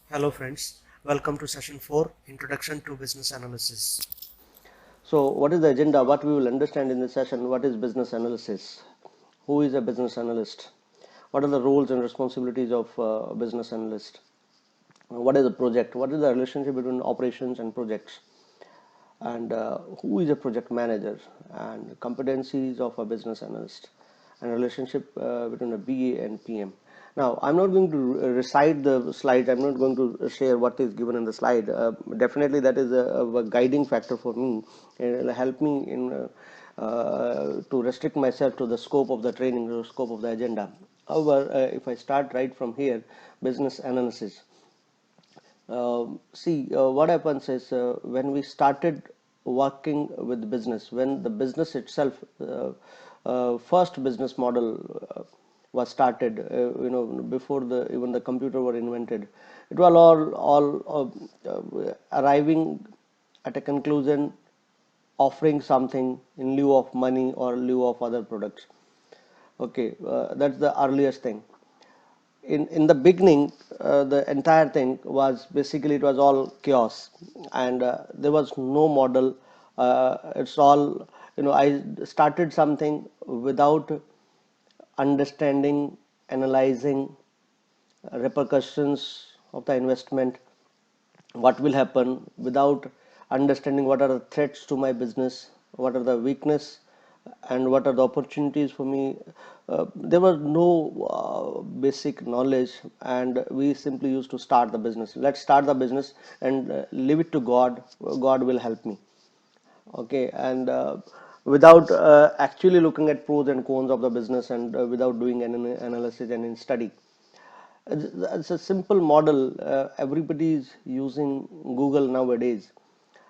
Hello friends, welcome to session 4, Introduction to Business Analysis. So, what is the agenda? What we will understand in this session? What is business analysis? Who is a business analyst? What are the roles and responsibilities of a business analyst? What is a project? What is the relationship between operations and projects? And who is a project manager? And competencies of a business analyst, and relationship between a BA and PM. Now, I'm not going to recite the slides. I'm not going to share what is given in the slide. Definitely, that is a guiding factor for me, and it will help me in to restrict myself to the scope of the training, the scope of the agenda. However, if I start right from here, business analysis. What happens is when we started working with business, when the business itself, first business model was started, before the even the computer were invented, it was all arriving at a conclusion, offering something in lieu of money or lieu of other products. Okay, that's the earliest thing. In the beginning, the entire thing was basically, it was all chaos, and there was no model. It's all, I started something without understanding, analyzing repercussions of the investment, what will happen, without understanding what are the threats to my business, what are the weakness, and what are the opportunities for me. There was no basic knowledge, and we simply used to start the business. Let's start the business and leave it to God. God will help me. Okay, and without actually looking at pros and cons of the business, and without doing an analysis and in study. It's a simple model. Everybody is using Google nowadays.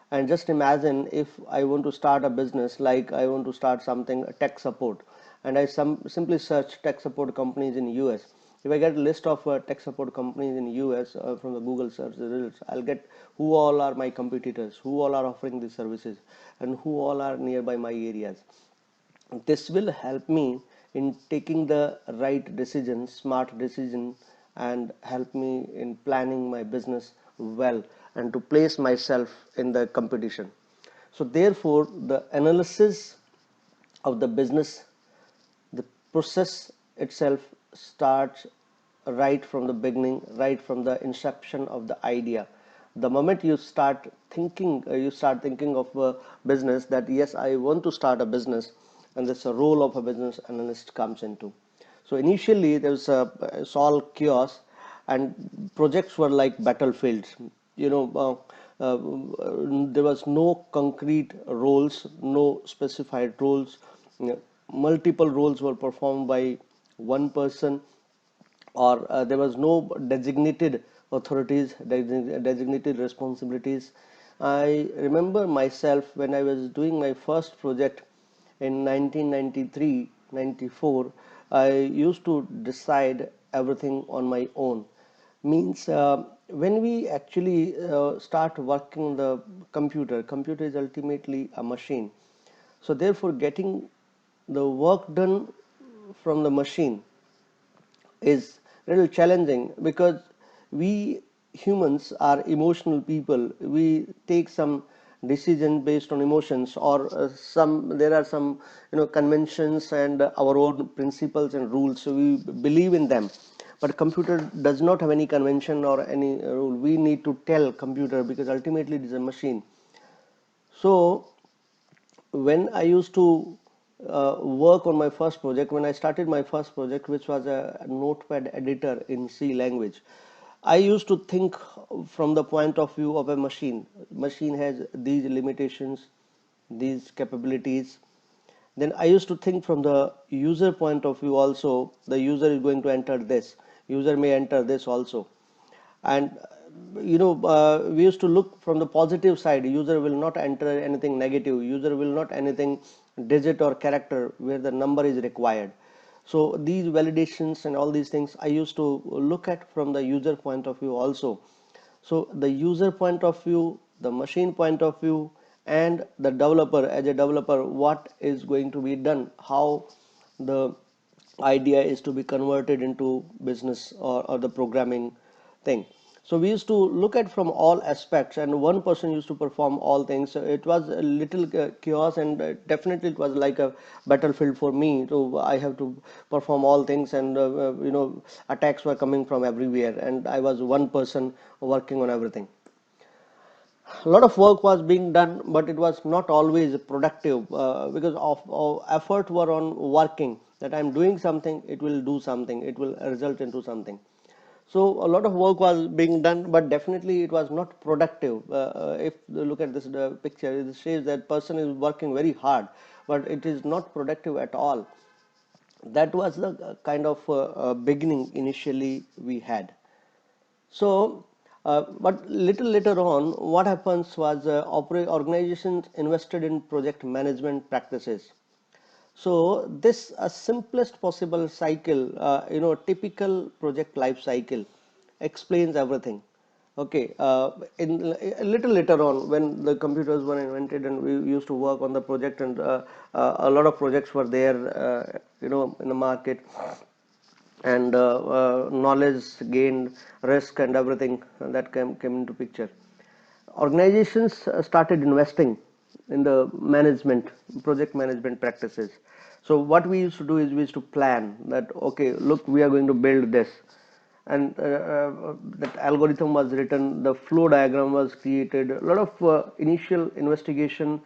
And just imagine, if I want to start a business, like I want to start something, tech support, and I simply search tech support companies in US. If I get a list of tech support companies in US from the Google search results, I'll get who all are my competitors, who all are offering these services, and who all are nearby my areas. This will help me in taking the right decision, smart decision, and help me in planning my business well, and to place myself in the competition. So therefore, the analysis of the business, the process itself, starts right from the beginning, right from the inception of the idea. The moment you start thinking of a business, that yes, I want to start a business, and that's a role of a business analyst comes into. So initially there's it's all chaos, and projects were like battlefields. you know there was no concrete roles, no specified roles. Multiple roles were performed by one person, or there was no designated authorities, designated responsibilities. I remember myself when I was doing my first project in 1993-94. I used to decide everything on my own. Means when we actually start working the computer is ultimately a machine. So therefore, getting the work done from the machine is a little challenging, because we humans are emotional people. We take some decision based on emotions, or some there are some conventions and our own principles and rules, so we believe in them. But computer does not have any convention or any rule. We need to tell computer, because ultimately it is a machine. So when I used to work on my first project, when I started my first project, which was a notepad editor in C language, I used to think from the point of view of a machine. Machine has these limitations, these capabilities. Then I used to think from the user point of view also. The user is going to enter this. User may enter this also. And we used to look from the positive side. User will not enter anything negative. User will not anything digit or character where the number is required. So these validations and all these things I used to look at from the user point of view also. So the user point of view, the machine point of view, and the developer, as a developer, what is going to be done, how the idea is to be converted into business, or the programming thing. So we used to look at from all aspects, and one person used to perform all things. So it was a little chaos, and definitely it was like a battlefield for me. So I have to perform all things, and attacks were coming from everywhere, and I was one person working on everything. A lot of work was being done, but it was not always productive because of effort were on working, that I'm doing something, it will do something, it will result into something. So a lot of work was being done, but definitely it was not productive. If you look at this picture, it says that person is working very hard, but it is not productive at all. That was the kind of beginning initially we had. So, but little later on, what happens was organizations invested in project management practices. So this simplest possible cycle, typical project life cycle explains everything. Okay, in a little later on, when the computers were invented and we used to work on the project, and a lot of projects were there, in the market, and knowledge gained, risk and everything that came into picture. Organizations started investing in the management, project management practices. So what we used to do is we used to plan that, okay, look, we are going to build this, and that algorithm was written, the flow diagram was created, a lot of initial investigation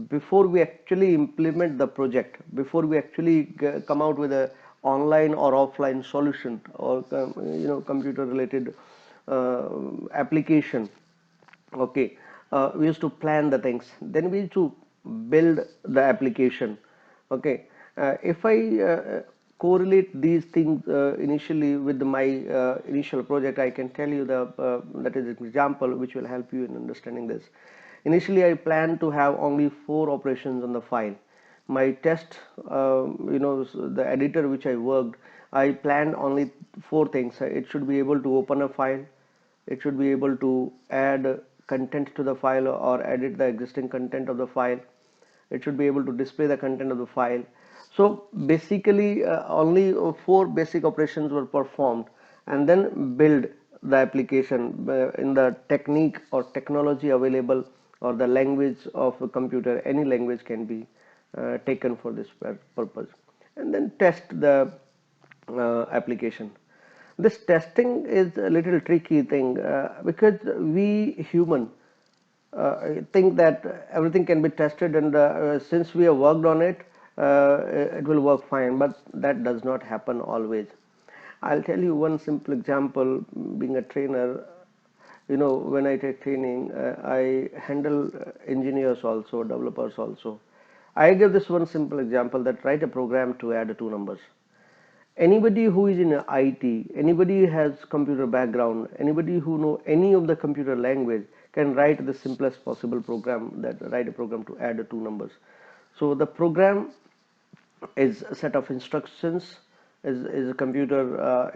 before we actually implement the project, before we actually come out with a online or offline solution, or computer related application. Okay, we used to plan the things, then we used to build the application. Okay, if I correlate these things initially with my initial project, I can tell you the that is an example which will help you in understanding this. Initially I planned to have only 4 operations on the file. My test, the editor which I worked, I planned only 4 things. It should be able to open a file, it should be able to add content to the file or edit the existing content of the file, it should be able to display the content of the file. So basically only 4 basic operations were performed, and then build the application in the technique or technology available, or the language of a computer, any language can be taken for this purpose, and then test the application. This testing is a little tricky thing because we human think that everything can be tested, and since we have worked on it, it will work fine, but that does not happen always. I'll tell you one simple example. Being a trainer, when I take training, I handle engineers also, developers also. I give this one simple example, that write a program to add 2 numbers. Anybody who is in IT, anybody who has computer background, anybody who know any of the computer language can write the simplest possible program, that write a program to add 2 numbers. So the program is a set of instructions, is a computer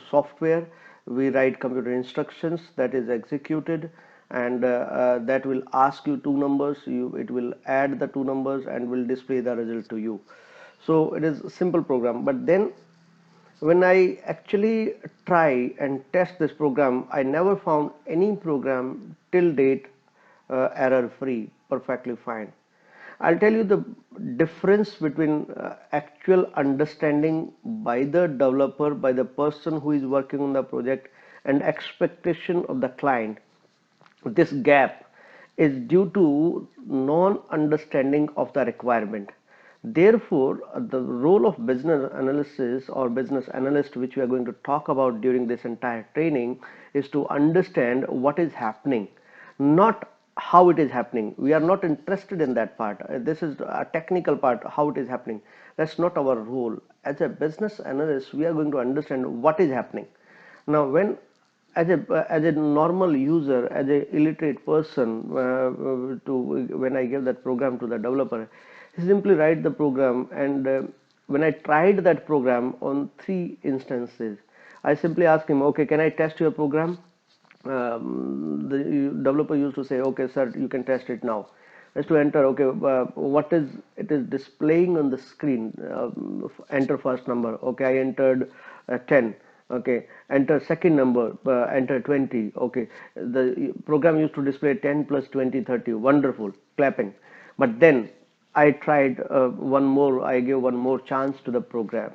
software. We write computer instructions that is executed, and that will ask you 2 numbers, it will add the 2 numbers and will display the result to you. So it is a simple program, but then when I actually try and test this program, I never found any program till date error free, perfectly fine. I'll tell you the difference between actual understanding by the developer, by the person who is working on the project, and expectation of the client. This gap is due to non-understanding of the requirement. Therefore, the role of business analysis or business analyst, which we are going to talk about during this entire training, is to understand what is happening, not how it is happening. We are not interested in that part. This is a technical part, how it is happening. That's not our role. As a business analyst, we are going to understand what is happening. Now, as a normal user, as a illiterate person, when I give that program to the developer, he simply write the program, and when I tried that program on 3 instances, I simply asked him, okay, can I test your program? The developer used to say, okay sir, you can test it now. As to enter, okay, what is it is displaying on the screen, enter first number. Okay, I entered 10. Okay, enter second number, enter 20. Okay, the program used to display 10 plus 20, 30. Wonderful, clapping. But then I tried one more, I gave one more chance to the program.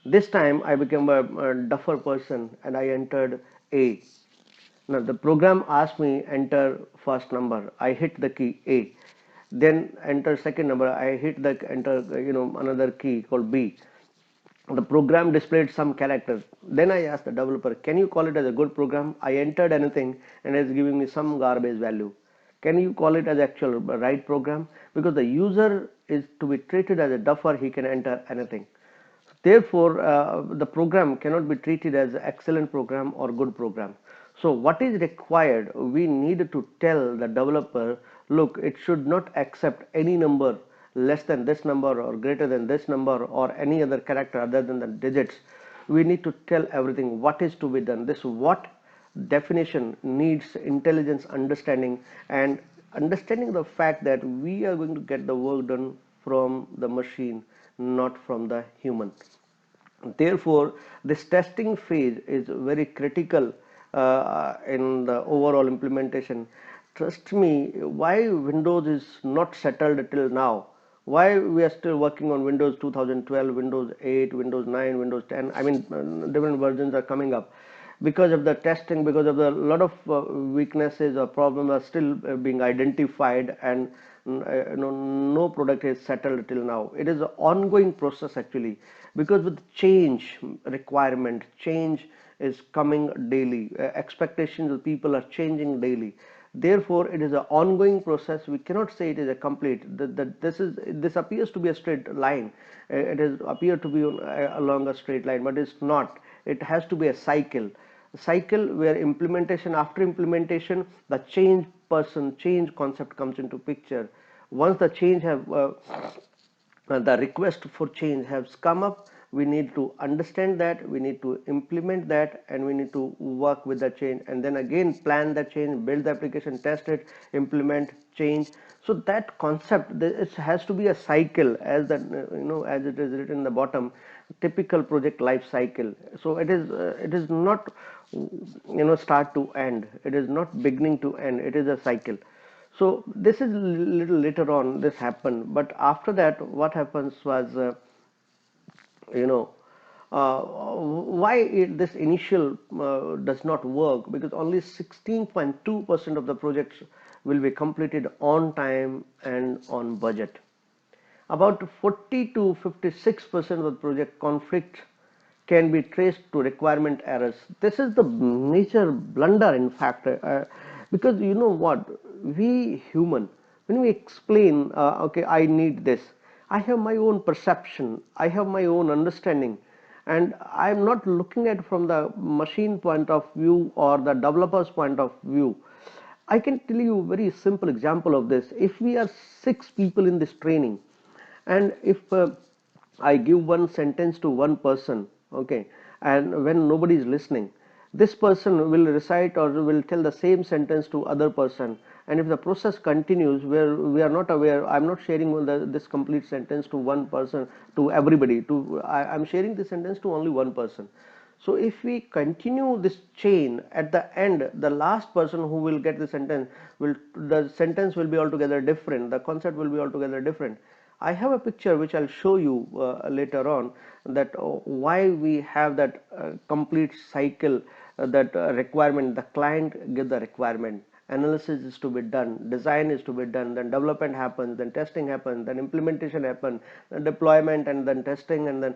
This time I became a duffer person and I entered A. Now the program asked me enter first number. I hit the key A. Then enter second number. I hit the enter another key called B. The program displayed some characters. Then I asked the developer, can you call it as a good program? I entered anything and it's giving me some garbage value. Can you call it as actual right program? Because the user is to be treated as a duffer, he can enter anything. Therefore, the program cannot be treated as an excellent program or good program. So what is required? We need to tell the developer, look, it should not accept any number less than this number or greater than this number or any other character other than the digits. We need to tell everything what is to be done. This what definition needs intelligence, understanding, and understanding the fact that we are going to get the work done from the machine, not from the human. Therefore, this testing phase is very critical in the overall implementation. Trust me, why Windows is not settled till now, why we are still working on Windows 2012, Windows 8, Windows 9, Windows 10. I mean, different versions are coming up because of the testing, because of the lot of weaknesses or problems are still being identified, and no product is settled till now. It is an ongoing process actually, because with change requirement, change is coming daily, expectations of people are changing daily. Therefore it is an ongoing process. We cannot say it is a complete, that this appears to be a straight line. It is appear to be along a straight line, but it's not. It has to be a cycle where implementation, after implementation, the change concept comes into picture. Once the change have the request for change has come up, we need to understand that, we need to implement that, and we need to work with the change, and then again plan the change, build the application, test it, implement, change. So that concept, it has to be a cycle, as that as it is written in the bottom, typical project life cycle. So it is not start to end, it is not beginning to end, it is a cycle. So this is little later on this happened, but after that what happens was, you know why this initial does not work, because only 16.2% of the projects will be completed on time and on budget. About 40 to 56% of the project conflict can be traced to requirement errors. This is the major blunder, in fact, because you know what, we human, when we explain, okay, I need this, I have my own perception, I have my own understanding, and I'm not looking at from the machine point of view or the developer's point of view. I can tell you a very simple example of this. If we are 6 people in this training, and if I give one sentence to one person, okay, and when nobody is listening, this person will recite or will tell the same sentence to other person, and if the process continues where we are not aware, I'm not sharing this complete sentence to one person, to everybody, I'm sharing this sentence to only one person. So if we continue this chain, at the end the last person who will get the sentence will be altogether different, the concept will be altogether different. I have a picture which I'll show you later on, that why we have that complete cycle, that requirement, the client give the requirement, analysis is to be done, design is to be done, then development happens, then testing happens, then implementation happens, then deployment, and then testing, and then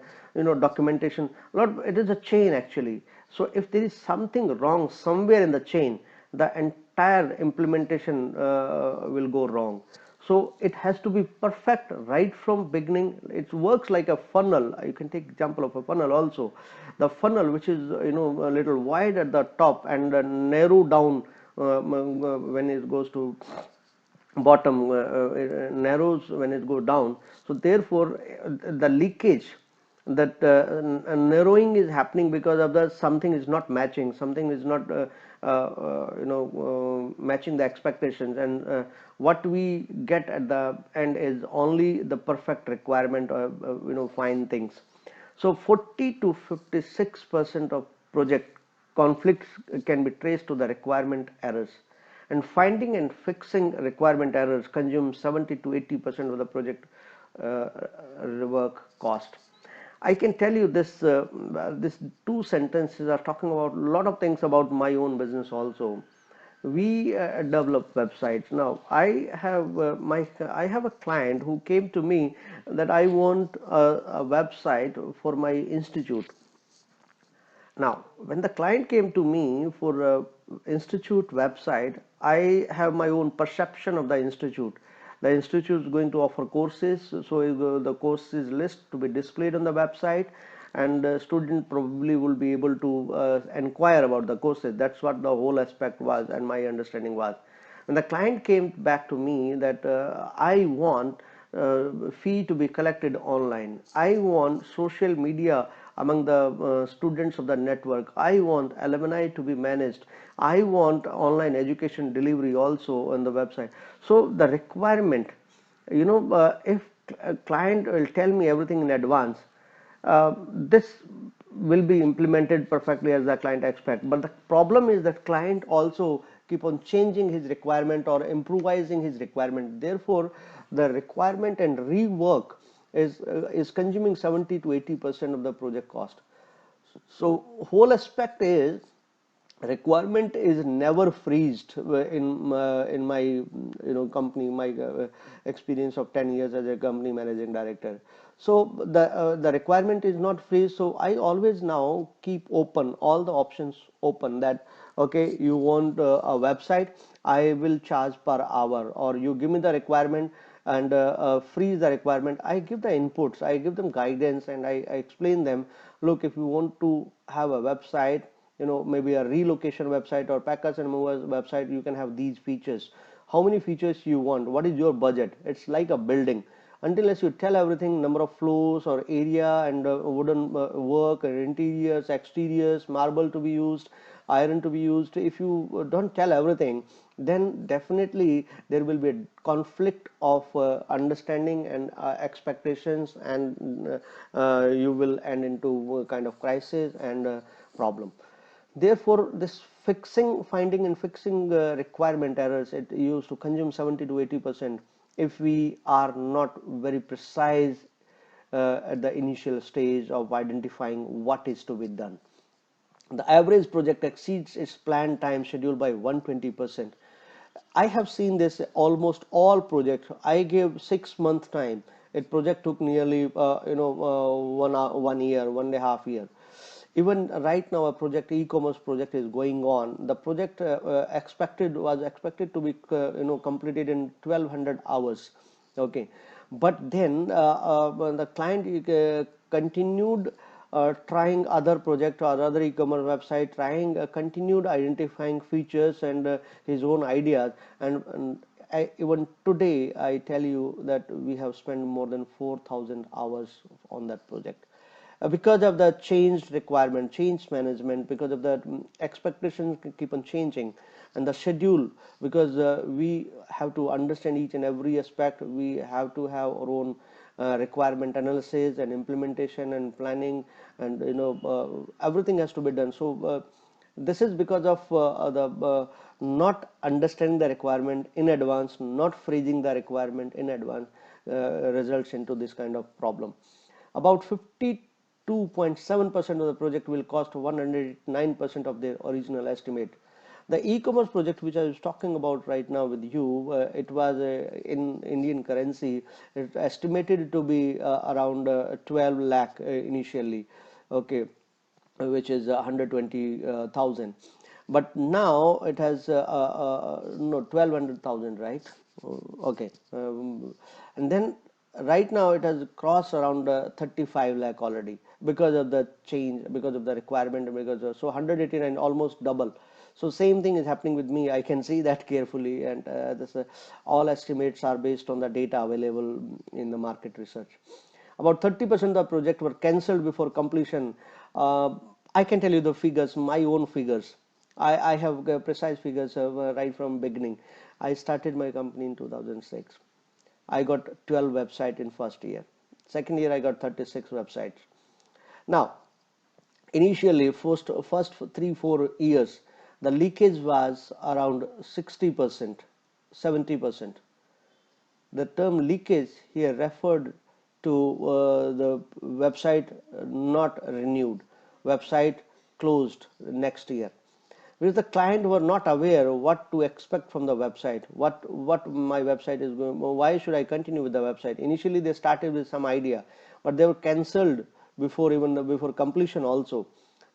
documentation. It is a chain actually. So if there is something wrong somewhere in the chain, the entire implementation will go wrong. So it has to be perfect right from beginning. It works like a funnel. You can take example of a funnel also. The funnel, which is a little wide at the top and narrow down when it goes to bottom, narrows when it goes down. So therefore the leakage, that narrowing is happening because of the something is not matching, something is not matching the expectations, and what we get at the end is only the perfect requirement of fine things. So 40 to 56% of project, conflicts can be traced to the requirement errors. And finding and fixing requirement errors consume 70 to 80% of the project uh, rework cost. I can tell you this. This two sentences are talking about a lot of things about my own business also. We develop websites. Now I have a client who came to me that I want a website for my institute. Now, when the client came to me for a institute website, I have my own perception of the institute. The institute is going to offer courses, so the courses list to be displayed on the website, and the student probably will be able to inquire about the courses. That's what the whole aspect was, and my understanding was. When the client came back to me that I want fee to be collected online, I want social media among the students of the network, I want alumni to be managed, I want online education delivery also on the website. So the requirement, if a client will tell me everything in advance, this will be implemented perfectly as the client expect. But the problem is that client also keep on changing his requirement or improvising his requirement. Therefore, the requirement and rework is consuming 70 to 80% of the project cost. So whole aspect is requirement is never freezed in my company, my experience of 10 years as a company managing director. So the requirement is not freeze, so I always now keep open all the options open, that okay, you want a website, I will charge per hour, or you give me the requirement and freeze the requirement. I give the inputs, I give them guidance, and I explain them, look, if you want to have a website, maybe a relocation website or packers and movers website, you can have these features. How many features you want, what is your budget? It's like a building. Until as you tell everything, number of floors or area, and wooden work and interiors, exteriors, marble to be used, iron to be used, if you don't tell everything, then definitely there will be a conflict of understanding and expectations, and you will end into a kind of crisis and problem. Therefore, this finding and fixing requirement errors, it used to consume 70 to 80% if we are not very precise at the initial stage of identifying what is to be done. The average project exceeds its planned time schedule by 120%. I have seen this almost all projects. I gave 6 month time. A project took nearly 1 year, 1.5 year. Even right now, a project, e-commerce project, is going on. The project was expected to be completed in 1200 hours. Okay, but then the client continued trying other project or other e-commerce website, trying continued identifying features and his own ideas, and even today I tell you that we have spent more than 4000 hours on that project, because of the changed requirement, change management, because of the expectations keep on changing, and the schedule, because we have to understand each and every aspect. We have to have our own requirement analysis and implementation and planning, and everything has to be done. So this is because of the not understanding the requirement in advance, not freezing the requirement in advance, results into this kind of problem. About 52.7% of the project will cost 109% of their original estimate. The e-commerce project which I was talking about right now with you, it was in Indian currency, it estimated to be around 12 lakh initially, okay, which is 120,000. But now it has no 1200,000, right? Okay, and then right now it has crossed around 35 lakh already, because of the change, because of the requirement, because so 189, almost double. So same thing is happening with me. I can see that carefully, and this all estimates are based on the data available in the market research. About 30% of the project were cancelled before completion. I can tell you the figures, my own figures. I have precise figures right from beginning. I started my company in 2006. I got 12 websites in first year. Second year I got 36 websites. Now Initially, first 3-4 years, the leakage was around 60%, 70%. The term leakage here referred to the website not renewed, website closed next year, because the client were not aware what to expect from the website, what my website is going, why should I continue with the website. Initially they started with some idea, but they were cancelled before completion also.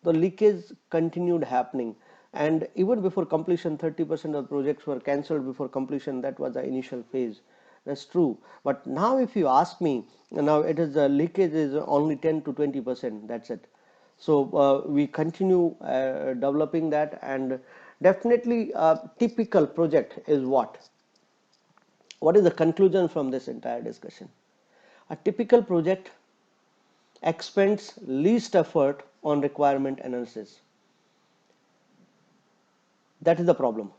The leakage continued happening, and even before completion 30% of projects were cancelled before completion. That was the initial phase. That's true, but now if you ask me, now it is the leakage is only 10 to 20%. That's it. So we continue developing that, and definitely a typical project is what is the conclusion from this entire discussion? A typical project expends least effort on requirement analysis. That is the problem,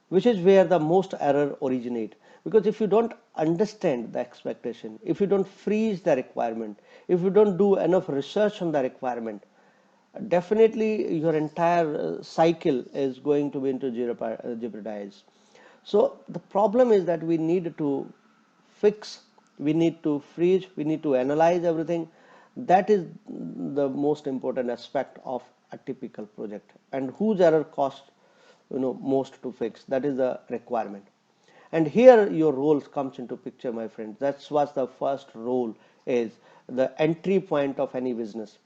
which is where the most error originate. Because if you don't understand the expectation, if you don't freeze the requirement, if you don't do enough research on the requirement, definitely your entire cycle is going to be into jeopardize. So the problem is that we need to fix, we need to freeze, we need to analyze everything. That is the most important aspect of a typical project, and whose error cost most to fix. That is the requirement. And here your roles comes into picture, my friend. That's what the first role is, the entry point of any business.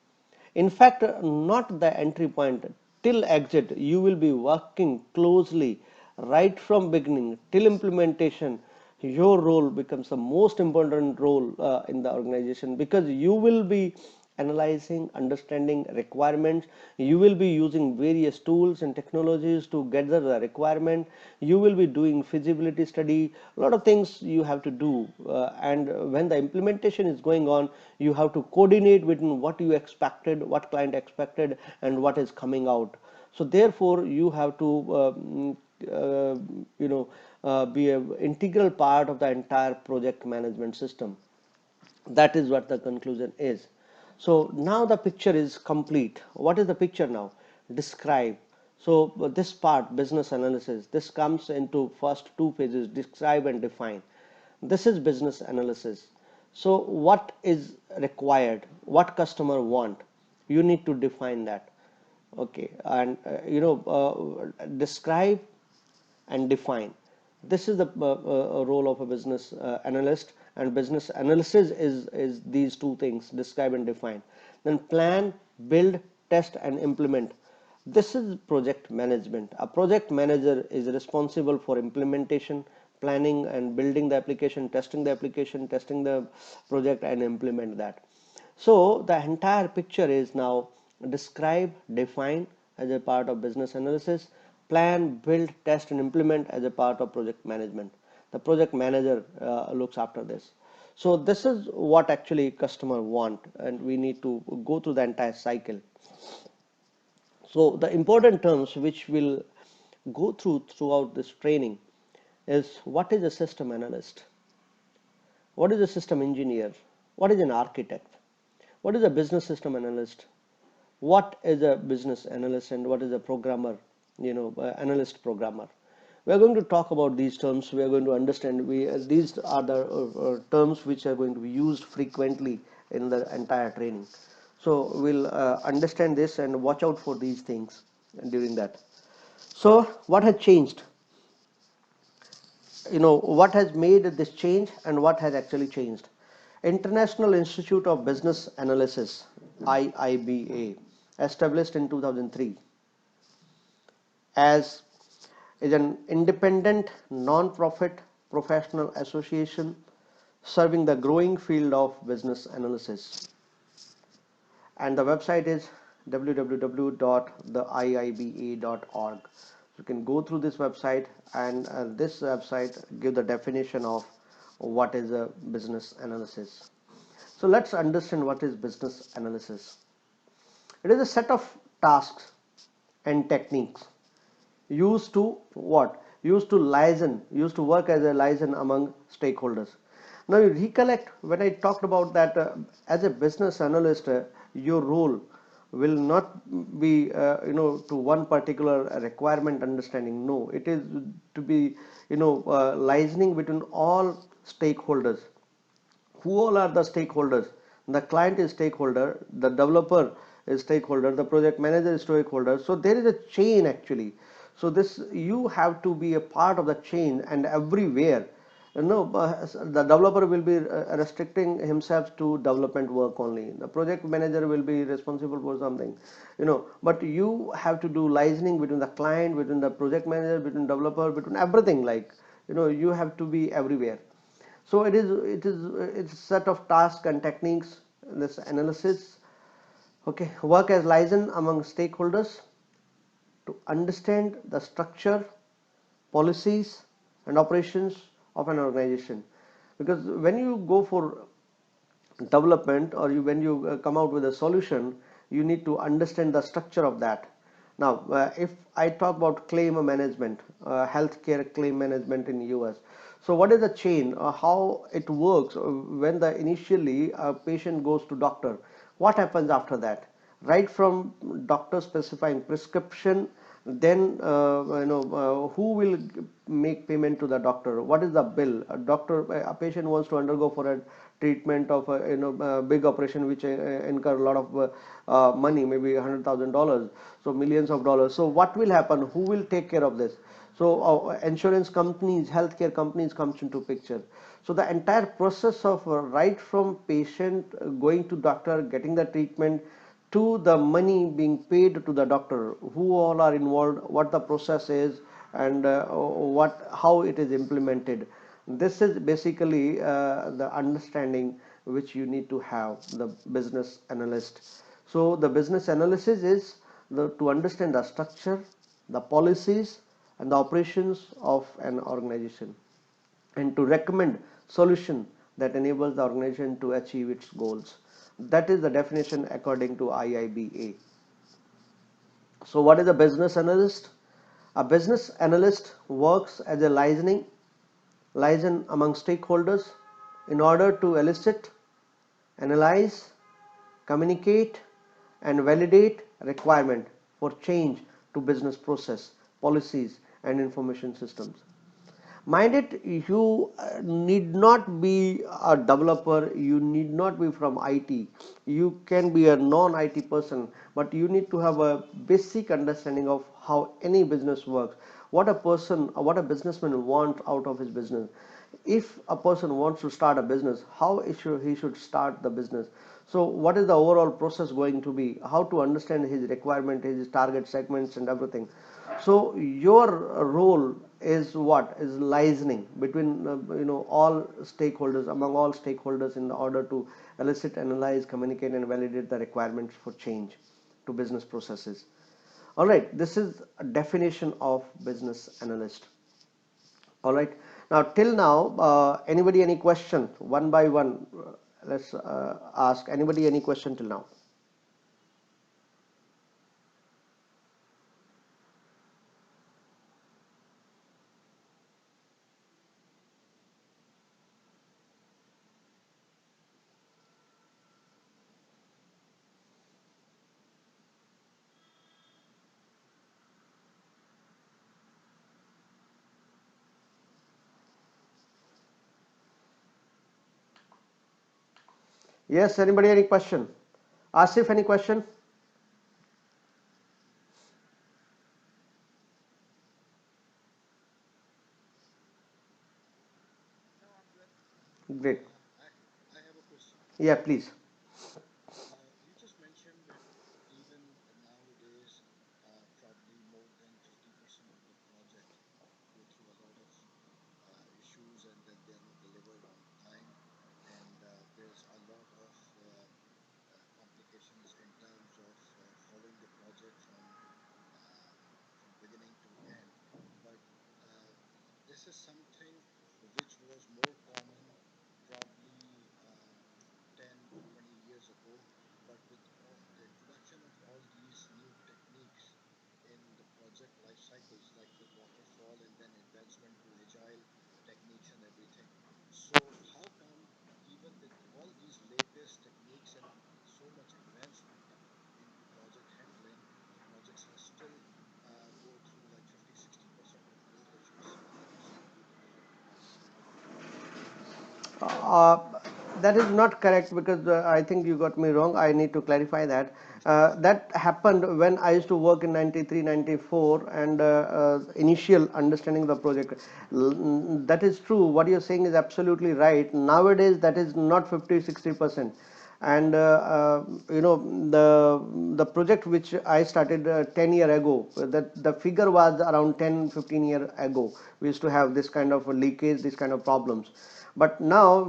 In fact, not the entry point, till exit you will be working closely right from beginning till implementation. Your role becomes the most important role in the organization, because you will be analyzing, understanding requirements. You will be using various tools and technologies to gather the requirement. You will be doing feasibility study, a lot of things you have to do, and when the implementation is going on, you have to coordinate between what you expected, what client expected, and what is coming out. So therefore you have to uh, you know be an integral part of the entire project management system. That is what the conclusion is. So now the picture is complete. What is the picture now? Describe. So this part, business analysis, this comes into first two phases: describe and define. This is business analysis. So what is required, what customer want, you need to define that. Okay, and describe and define. This is the role of a business analyst, and business analysis is these two things: describe and define. Then plan, build, test, and implement. This is project management. A project manager is responsible for implementation, planning and building the application, testing the project, and implement that. So the entire picture is now: describe, define as a part of business analysis, plan, build, test, and implement as a part of project management. The project manager looks after this. So this is what actually customer want, and we need to go through the entire cycle. So the important terms which will go throughout this training is: what is a system analyst, what is a system engineer, what is an architect, what is a business system analyst, what is a business analyst, and what is a programmer, analyst programmer. We are going to talk about these terms. We are going to understand, these are the terms which are going to be used frequently in the entire training. So we'll understand this and watch out for these things during that. So what has changed? What has made this change and what has actually changed? International Institute of Business Analysis, IIBA, established in 2003, as is an independent non-profit professional association serving the growing field of business analysis. And the website is www.theiiba.org. You can go through this website, and this website give the definition of what is a business analysis. So let's understand what is business analysis. It is a set of tasks and techniques used to what? Used to liaison, used to work as a liaison among stakeholders. Now you recollect when I talked about that as a business analyst, your role, will not be to one particular requirement understanding. No, it is to be listening between all stakeholders. Who all are the stakeholders? The client is stakeholder, the developer is stakeholder, the project manager is stakeholder. So there is a chain actually. So this, you have to be a part of the chain, and everywhere, the developer will be restricting himself to development work only, the project manager will be responsible for something, but you have to do listening between the client, between the project manager, between developer, between everything, like, you have to be everywhere. So it's a set of tasks and techniques, this analysis. Okay, work as liaison among stakeholders to understand the structure, policies, and operations of an organization. Because when you go for development, or when you come out with a solution, you need to understand the structure of that. Now, if I talk about claim management, healthcare claim management in US, so what is the chain, how it works, when the initially a patient goes to doctor, what happens after that, right from doctor specifying prescription, then who will make payment to the doctor, what is the bill, a patient wants to undergo for a treatment of a big operation which incur a lot of money, maybe $100,000, so millions of dollars. So what will happen, who will take care of this? So insurance companies, healthcare companies comes into picture. So the entire process of right from patient going to doctor, getting the treatment, to the money being paid to the doctor, who all are involved, what the process is, and how it is implemented. This is basically the understanding which you need to have, the business analyst. So the business analysis is to understand the structure, the policies, and the operations of an organization, and to recommend solution that enables the organization to achieve its goals. That is the definition according to IIBA. So what is a business analyst? A business analyst works as a liaison among stakeholders in order to elicit, analyze, communicate, and validate requirement for change to business process, policies, and information systems. Mind it, you need not be a developer, you need not be from IT, you can be a non-IT person, but you need to have a basic understanding of how any business works, what a businessman wants out of his business. If a person wants to start a business, how he should start the business, so what is the overall process going to be, how to understand his requirement, his target segments, and everything. So your role is what is listening between all stakeholders, among all stakeholders, in order to elicit, analyze, communicate, and validate the requirements for change to business processes. All right, this is a definition of business analyst. All right, now till now, anybody any question, one by one, let's ask anybody any question till now. Yes, anybody any question? Asif, any question? Great. Yeah, please. Uh, that is not correct, because I think you got me wrong. I need to clarify that. That happened when I used to work in 93, 94, and initial understanding of the project. That is true. What you're saying is absolutely right. Nowadays, that is not 50, 60%. And the project which I started 10 year ago, that the figure was around 10, 15 year ago. We used to have this kind of leakage, this kind of problems. But now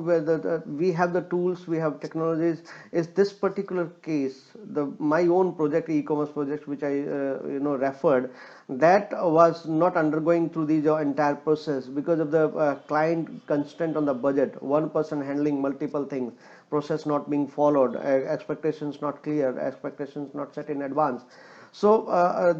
we have the tools, we have technologies. Is this particular case, the my own project, e-commerce project, which I referred, that was not undergoing through the entire process because of the client constraint on the budget, one person handling multiple things, process not being followed, expectations not clear, expectations not set in advance. So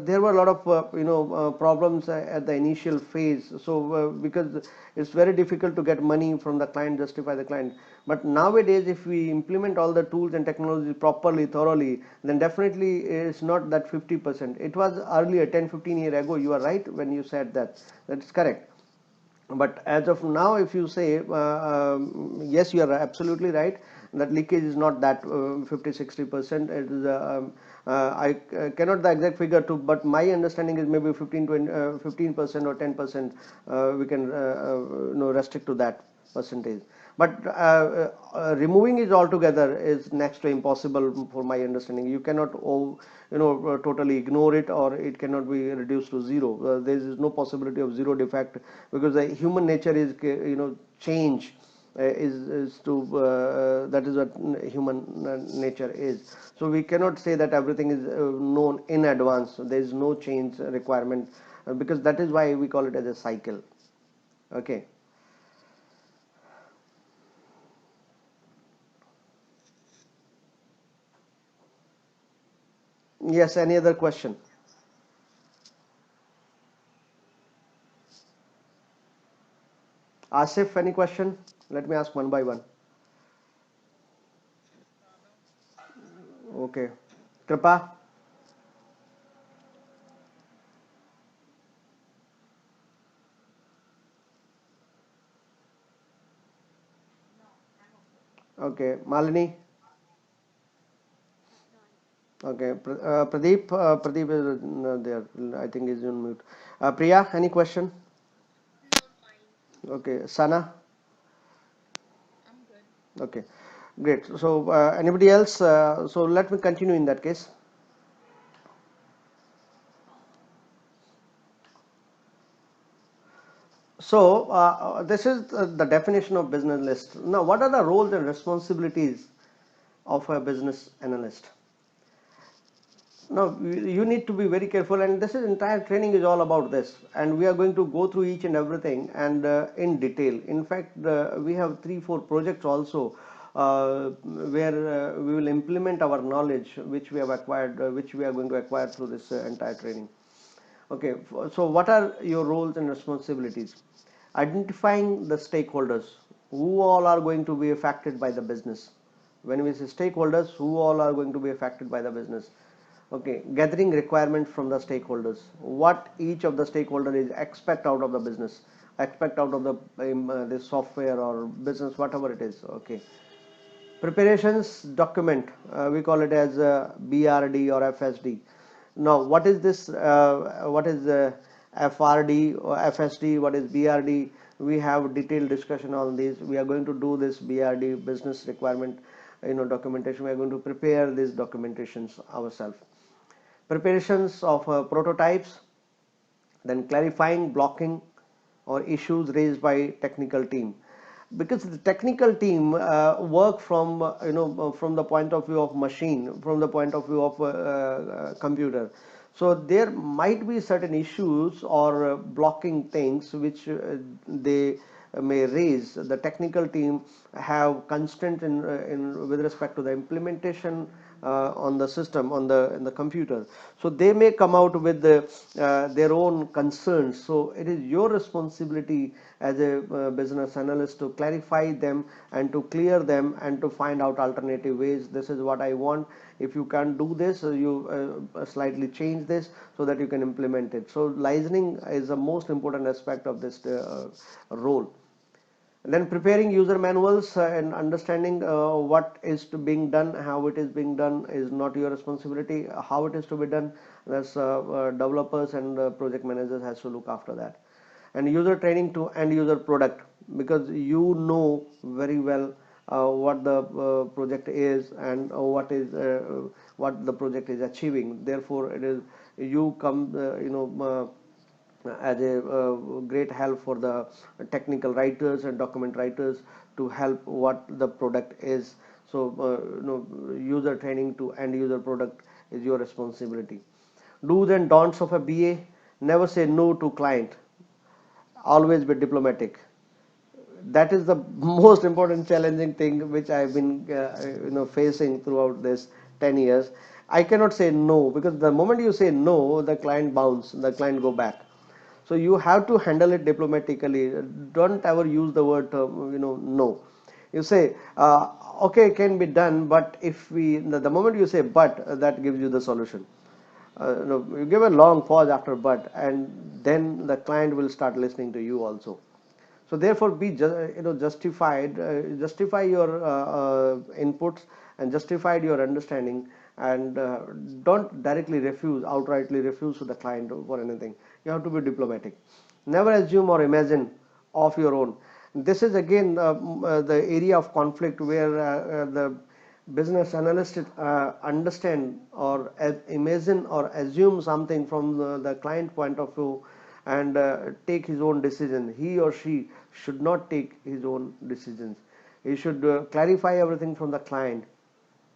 there were a lot of problems at the initial phase. So because it's very difficult to get money from the client, justify the client. But nowadays, if we implement all the tools and technology properly, thoroughly, then definitely it's not that 50%. It was earlier, 10, 15 years ago. You are right when you said that. That's correct. But as of now, if you say yes, you are absolutely right, that leakage is not that 50-60%. It is I cannot the exact figure to, but my understanding is maybe 15% or 10%. We can restrict to that percentage. But removing it altogether is next to impossible for my understanding. You cannot totally ignore it, or it cannot be reduced to zero. There is no possibility of zero defect, because the human nature is change. Is to that is what human nature is. So we cannot say that everything is known in advance. There is no change requirement, because that is why we call it as a cycle. Okay. Yes, any other question? Asif, any question? Let me ask one by one. Okay. Kripa? Okay. Malini? Okay. Pradeep? Pradeep is there. I think is on mute. Priya, any question? Okay. Sana? Okay. Great. So anybody else? So let me continue in that case. So this is the definition of business analyst. Now, what are the roles and responsibilities of a business analyst? Now, you need to be very careful, and this is entire training is all about this, and we are going to go through each and everything and in detail. In fact, we have 3-4 projects also where we will implement our knowledge which we have acquired, which we are going to acquire through this entire training. Okay, so what are your roles and responsibilities? Identifying the stakeholders, who all are going to be affected by the business. When we say stakeholders, who all are going to be affected by the business? Okay, gathering requirements from the stakeholders, what each of the stakeholder is expect out of the business, expect out of the software or business, whatever it is. Okay, preparations document, we call it as BRD or FSD. Now what is this, what is FRD or FSD, what is BRD? We have detailed discussion on this. We are going to do this BRD, business requirement documentation. We are going to prepare these documentations ourselves. Preparations of prototypes, then clarifying blocking or issues raised by technical team, because the technical team work from from the point of view of machine, from the point of view of computer. So there might be certain issues or blocking things which they may raise. The technical team have constraint in with respect to the implementation on the system, on the in the computer. So they may come out with their own concerns. So it is your responsibility as a business analyst to clarify them and to clear them and to find out alternative ways. This is what I want. If you can't do this, you slightly change this so that you can implement it. So listening is the most important aspect of this role. And then preparing user manuals and understanding what is to being done, how it is being done is not your responsibility. How it is to be done, that's developers and project managers has to look after that. And user training to end user product, because you know very well what the project is and what the project is achieving. Therefore it is you come as a great help for the technical writers and document writers to help what the product is. So user training to end user product is your responsibility. Do's and don'ts of a BA: never say no to client, always be diplomatic. That is the most important challenging thing which I've been facing throughout this 10 years. I cannot say no, because the moment you say no, the client bounce, the client go back. So you have to handle it diplomatically. Don't ever use the word no. You say okay, it can be done, but if we the moment you say but, that gives you the solution. You give a long pause after but, and then the client will start listening to you also. So therefore be justify your inputs and justified your understanding, and don't directly refuse, outrightly refuse to the client for anything. You have to be diplomatic. Never assume or imagine of your own. This is again the area of conflict where the business analyst understand or imagine or assume something from the client point of view, and take his own decision. He or she should not take his own decisions. He should clarify everything from the client,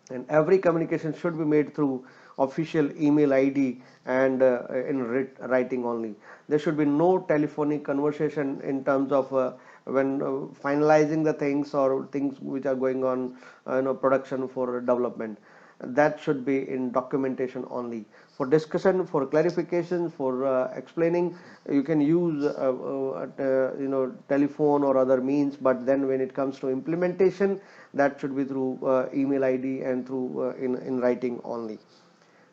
and every communication should be made through official email ID and in writing only. There should be no telephonic conversation in terms of when finalizing the things or things which are going on production for development. That should be in documentation only. For discussion, for clarification, for explaining, you can use telephone or other means, but then when it comes to implementation, that should be through email ID and through in writing only.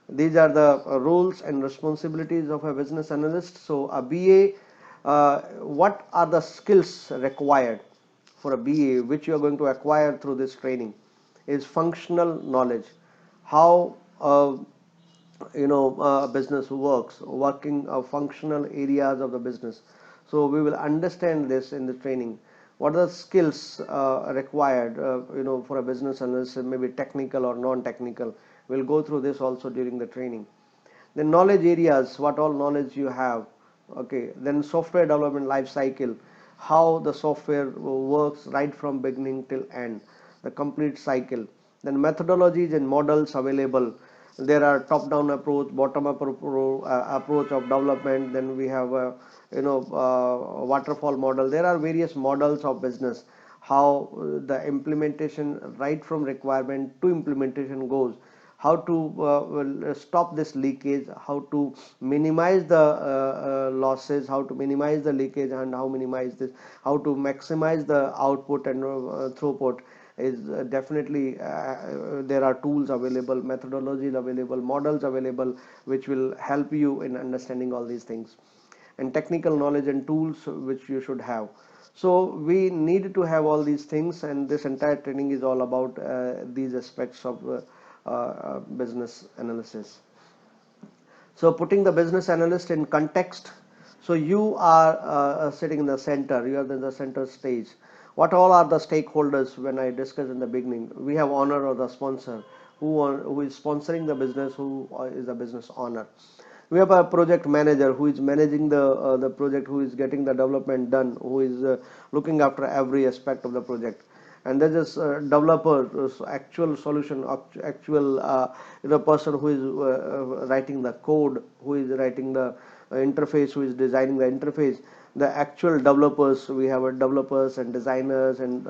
These are the roles and responsibilities of a business analyst. So a BA, what are the skills required for a BA which you are going to acquire through this training? Is functional knowledge, how business works, working functional areas of the business. So we will understand this in the training. What are the skills required for a business analyst, maybe technical or non-technical? We'll go through this also during the training. Then knowledge areas, what all knowledge you have. Okay, then software development life cycle, how the software works right from beginning till end, the complete cycle. Then methodologies and models available. There are top-down approach, bottom-up approach of development. Then we have waterfall model. There are various models of business, how the implementation right from requirement to implementation goes, how to stop this leakage, how to minimize the losses, how to minimize the leakage, and how to maximize the output and throughput is definitely there are tools available, methodologies available, models available, which will help you in understanding all these things. And technical knowledge and tools which you should have. So we need to have all these things, and this entire training is all about these aspects of business analysis. So putting the business analyst in context, so you are sitting in the center, you are in the center stage. What all are the stakeholders? When I discussed in the beginning, we have owner or the sponsor, who is sponsoring the business, who is the business owner. We have a project manager who is managing the project, who is getting the development done, who is looking after every aspect of the project. And there is developer, actual solution, actual person who is writing the code, who is writing the interface, who is designing the interface. The actual developers, we have developers and designers and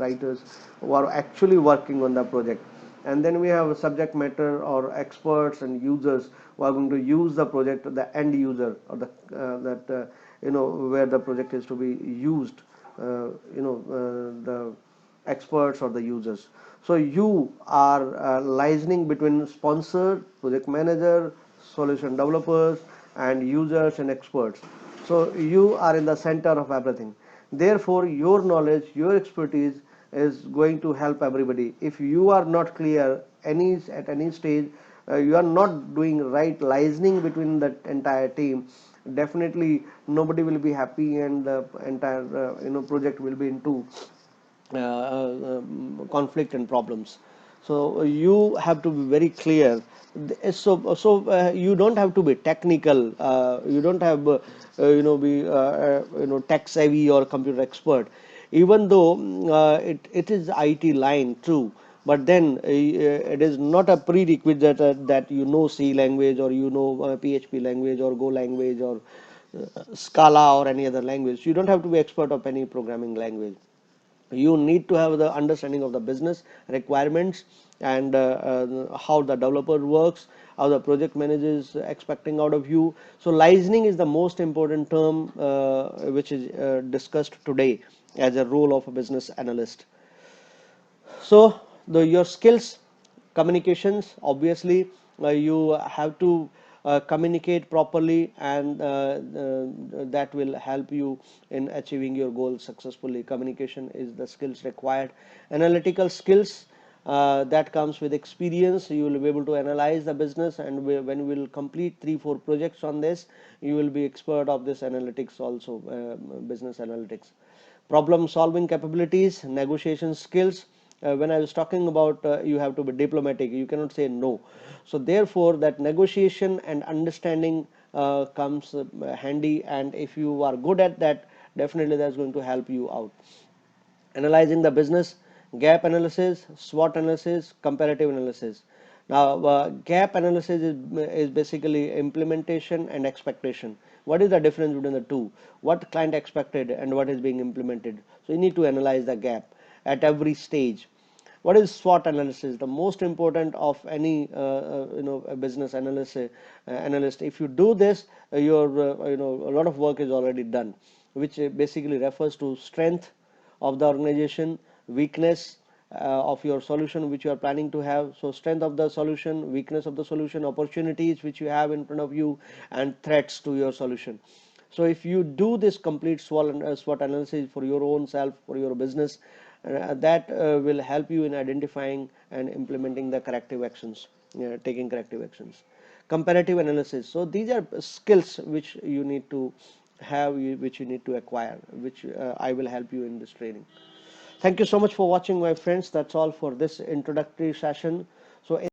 writers who are actually working on the project. and then we have subject matter or experts and users who are going to use the project, the end user, or the where the project is to be used, the experts or the users. So you are liaising between sponsor, project manager, solution developers, and users and experts. So you are in the center of everything. Therefore your knowledge, your expertise is going to help everybody. If you are not clear at any stage, you are not doing right liaising between the entire team, definitely nobody will be happy, and the entire project will be into conflict and problems. So you have to be very clear. So you don't have to be technical, you don't have be tech savvy or computer expert, even though it is IT line true, but then it is not a prerequisite that you know C language, or PHP language, or Go language, or Scala, or any other language. You don't have to be expert of any programming language. You need to have the understanding of the business requirements, and how the developer works, how the project manager is expecting out of you. So licensing is the most important term which is discussed today as a role of a business analyst. So your skills, communications, obviously you have to communicate properly, and that will help you in achieving your goals successfully. Communication is the skills required. Analytical skills, that comes with experience. You will be able to analyze the business, and when you will complete 3-4 projects on this, you will be expert of this analytics also, business analytics. Problem solving capabilities, negotiation skills. When I was talking about you have to be diplomatic, you cannot say no. So therefore that negotiation and understanding comes handy, and if you are good at that, definitely that's going to help you out. Analyzing the business, gap analysis, SWOT analysis, comparative analysis. Now gap analysis is basically implementation and expectation. What is the difference between the two? What client expected and what is being implemented? So you need to analyze the gap at every stage. What is SWOT analysis? The most important of any a business analyst. If you do this, your a lot of work is already done, which basically refers to strength of the organization, weakness of your solution which you are planning to have. So strength of the solution, weakness of the solution, opportunities which you have in front of you, and threats to your solution. So if you do this complete SWOT analysis for your own self, for your business, that will help you in identifying and implementing the corrective actions, taking corrective actions. Comparative analysis. So these are skills which you need to have, which you need to acquire, which I will help you in this training. Thank you so much for watching, my friends. That's all for this introductory session. So